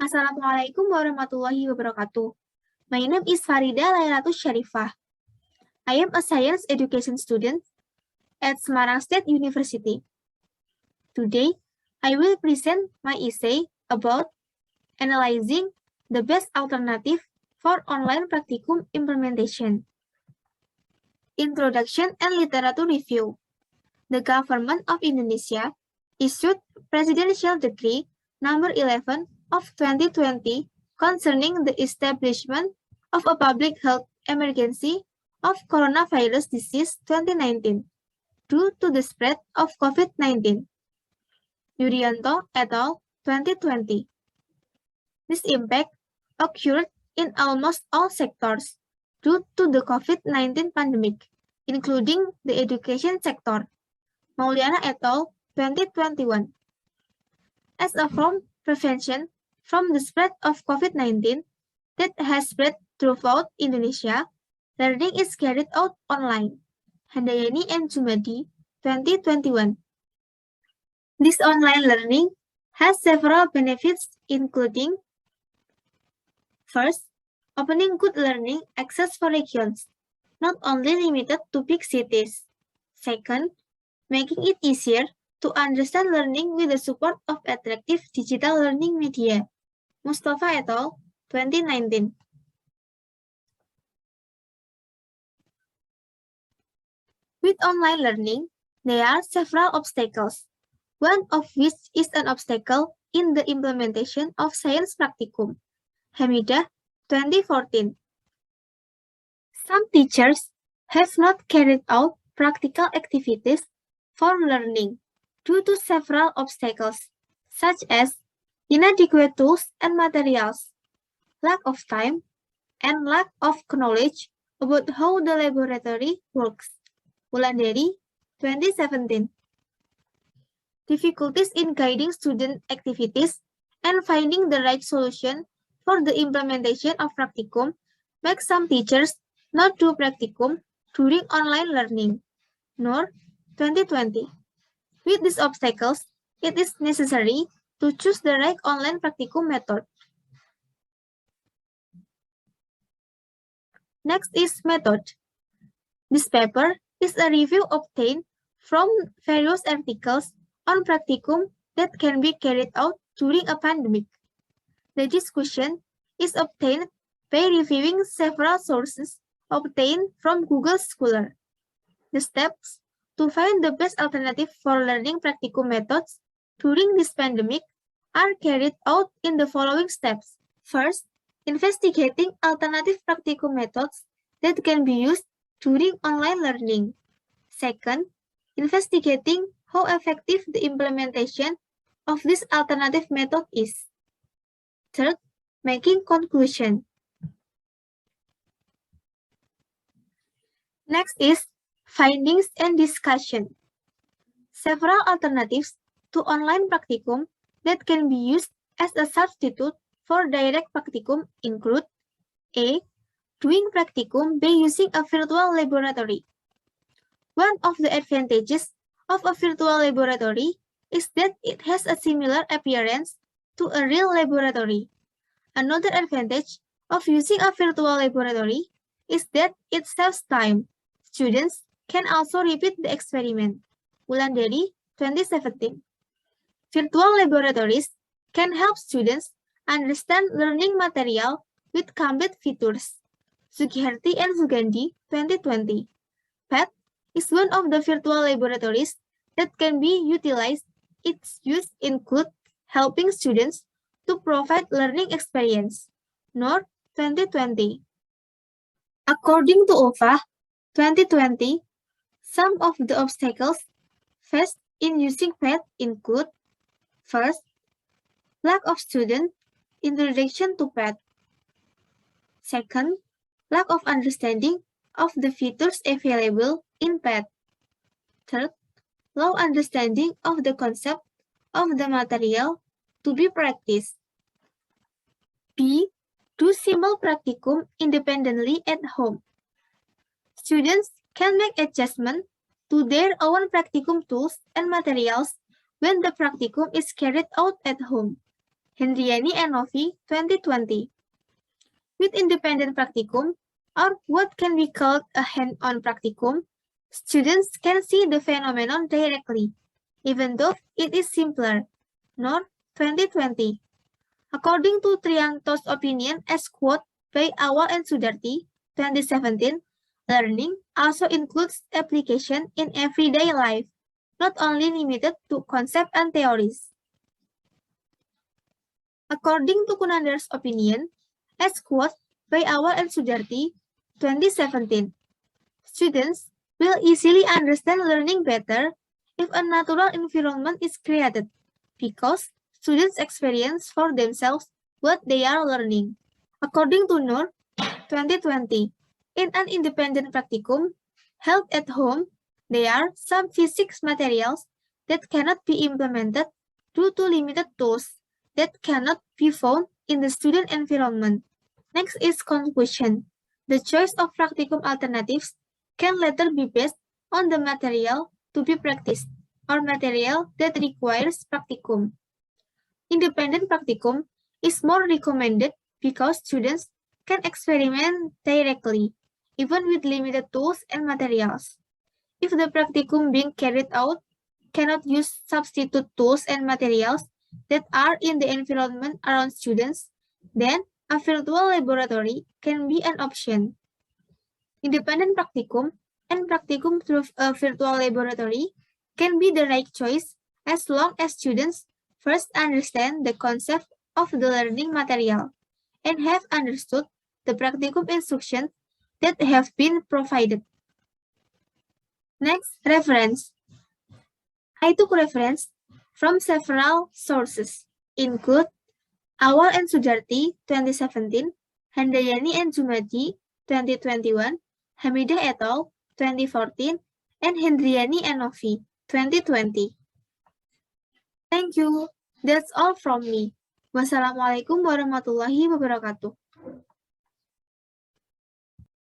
Assalamualaikum warahmatullahi wabarakatuh. My name is Farida Laylatus Sharifah. I am a science education student at Semarang State University. Today, I will present my essay about analyzing the best alternative for online practicum implementation. Introduction and Literature Review. The Government of Indonesia issued Presidential Decree Number 11 of 2020 concerning the establishment of a public health emergency of coronavirus disease 2019 due to the spread of COVID-19. Yuryanto et al. 2020. This impact occurred in almost all sectors due to the COVID-19 pandemic, including the education sector. Mauliana et al. 2021. As a form prevention from the spread of COVID-19 that has spread throughout Indonesia, learning is carried out online. Handayani and Jumadi, 2021. This online learning has several benefits, including: first, opening good learning access for regions, not only limited to big cities. Second, making it easier to understand learning with the support of attractive digital learning media. Mustafa et al. 2019. With online learning, there are several obstacles, one of which is an obstacle in the implementation of science practicum. Hamidah, 2014. Some teachers have not carried out practical activities for learning due to several obstacles, such as inadequate tools and materials, lack of time, and lack of knowledge about how the laboratory works. Wulandari, 2017. Difficulties in guiding student activities and finding the right solution for the implementation of practicum make some teachers not do practicum during online learning. Nur, 2020. With these obstacles, it is necessary to choose the right online practicum method. Next is method. This paper is a review obtained from various articles on practicum that can be carried out during a pandemic. The discussion is obtained by reviewing several sources obtained from Google Scholar. The steps to find the best alternative for learning practicum methods during this pandemic are carried out in the following steps. First, investigating alternative practicum methods that can be used during online learning. Second, investigating how effective the implementation of this alternative method is. Third, making conclusion. Next is findings and discussion. Several alternatives to online practicum that can be used as a substitute for direct practicum include: A. Doing practicum by using a virtual laboratory. One of the advantages of a virtual laboratory is that it has a similar appearance to a real laboratory. Another advantage of using a virtual laboratory is that it saves time. Students can also repeat the experiment. Wulandari, 2017. Virtual laboratories can help students understand learning material with complete features. Sugiharti and Sugandi, 2020. PET is one of the virtual laboratories that can be utilized. Its use includes helping students to provide learning experience. Nur, 2020. According to OVA, 2020, some of the obstacles faced in using PET include: first, lack of student introduction to PET. Second, lack of understanding of the features available in PET. Third, low understanding of the concept of the material to be practiced. B. Do simple practicum independently at home. Students can make adjustments to their own practicum tools and materials when the practicum is carried out at home. Hendriani and Novi, 2020. With independent practicum, or what can be called a hand-on practicum, students can see the phenomenon directly, even though it is simpler. Noor, 2020. According to Trianto's opinion as quoted by Awal and Sudarti, 2017, learning also includes application in everyday life, not only limited to concepts and theories. According to Kunandar's opinion, as quoted by Awal and Sudarti, 2017, students will easily understand learning better if a natural environment is created, because students experience for themselves what they are learning. According to Noor, 2020, in an independent practicum held at home, there are some physics materials that cannot be implemented due to limited tools that cannot be found in the student environment. Next is conclusion. The choice of practicum alternatives can later be based on the material to be practiced or material that requires practicum. Independent practicum is more recommended because students can experiment directly, even with limited tools and materials. If the practicum being carried out cannot use substitute tools and materials that are in the environment around students, then a virtual laboratory can be an option. Independent practicum and practicum through a virtual laboratory can be the right choice as long as students first understand the concept of the learning material and have understood the practicum instructions that have been provided. Next, reference. I took reference from several sources, include Awal and Sudarti, 2017, Handayani and Jumaji, 2021, Hamidah et al., 2014, and Hendriani and Novi, 2020. Thank you. That's all from me. Wassalamualaikum warahmatullahi wabarakatuh.